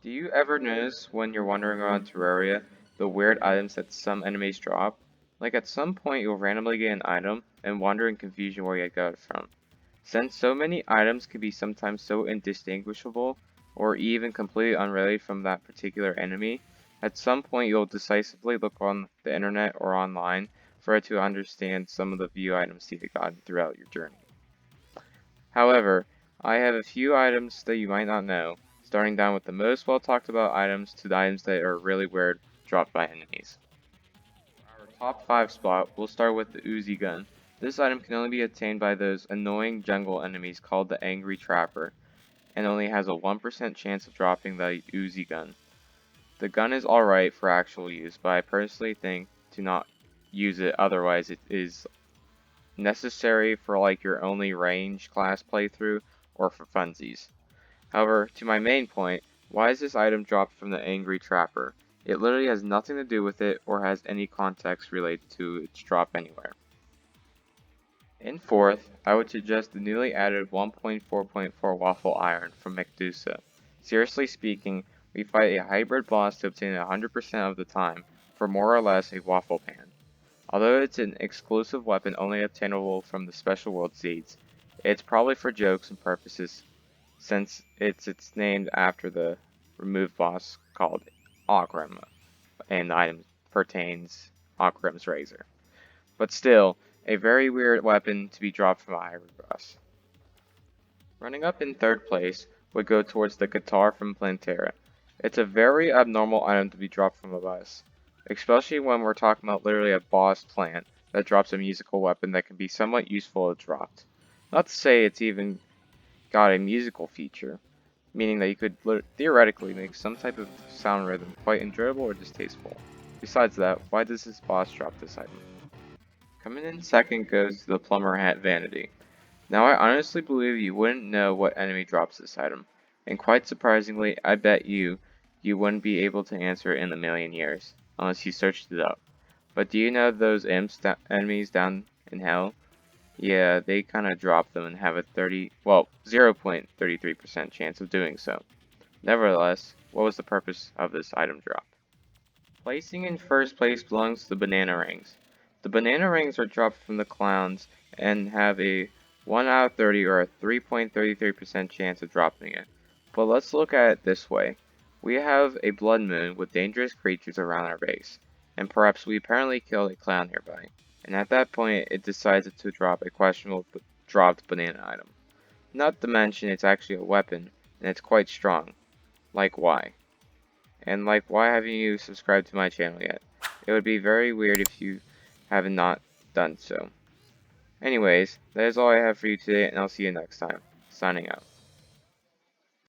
Do you ever notice when you're wandering around Terraria the weird items that some enemies drop? Like at some point you'll randomly get an item and wonder in confusion where you got it from. Since so many items can be sometimes so indistinguishable or even completely unrelated from that particular enemy, at some point you'll decisively look on the internet or online for it to understand some of the view items you've gotten throughout your journey. However, I have a few items that you might not know, starting down with the most well talked about items to the items that are really weird dropped by enemies. For our top 5 spot, we'll start with the Uzi Gun. This item can only be obtained by those annoying jungle enemies called the Angry Trapper, and only has a 1% chance of dropping the Uzi Gun. The gun is alright for actual use, but I personally think to not use it, otherwise it is necessary for like your only range class playthrough or for funsies. However, to my main point, why is this item dropped from the Angry Trapper? It literally has nothing to do with it or has any context related to its drop anywhere. In fourth, I would suggest the newly added 1.4.4 Waffle Iron from Medusa. Seriously speaking, we fight a hybrid boss to obtain 100% of the time for more or less a waffle pan. Although it's an exclusive weapon only obtainable from the Special World seeds, it's probably for jokes and purposes since it's named after the removed boss called Ogrim, and the item pertains Ogrim's razor. But still, a very weird weapon to be dropped from a hybrid boss. Running up in third place would go towards the guitar from Plantera. It's a very abnormal item to be dropped from a boss, especially when we're talking about literally a boss plant that drops a musical weapon that can be somewhat useful if dropped. Not to say it's even got a musical feature, meaning that you could theoretically make some type of sound rhythm quite enjoyable or distasteful. Besides that, why does this boss drop this item? Coming in second goes to the Plumber Hat Vanity. Now I honestly believe you wouldn't know what enemy drops this item, and quite surprisingly, I bet you wouldn't be able to answer it in a million years, unless you searched it up. But do you know those enemies down in hell? Yeah, they kinda drop them and have a 0.33% chance of doing so. Nevertheless, what was the purpose of this item drop? Placing in first place belongs to the Bannarang. The Bannarang are dropped from the clowns and have a 1 out of 30 or a 3.33% chance of dropping it. But let's look at it this way. We have a blood moon with dangerous creatures around our base, and perhaps we apparently killed a clown nearby, and at that point it decides to drop a questionable dropped banana item. Not to mention it's actually a weapon, and it's quite strong. Like why? And like, why haven't you subscribed to my channel yet? It would be very weird if you have not done so. Anyways, that is all I have for you today, and I'll see you next time. Signing out.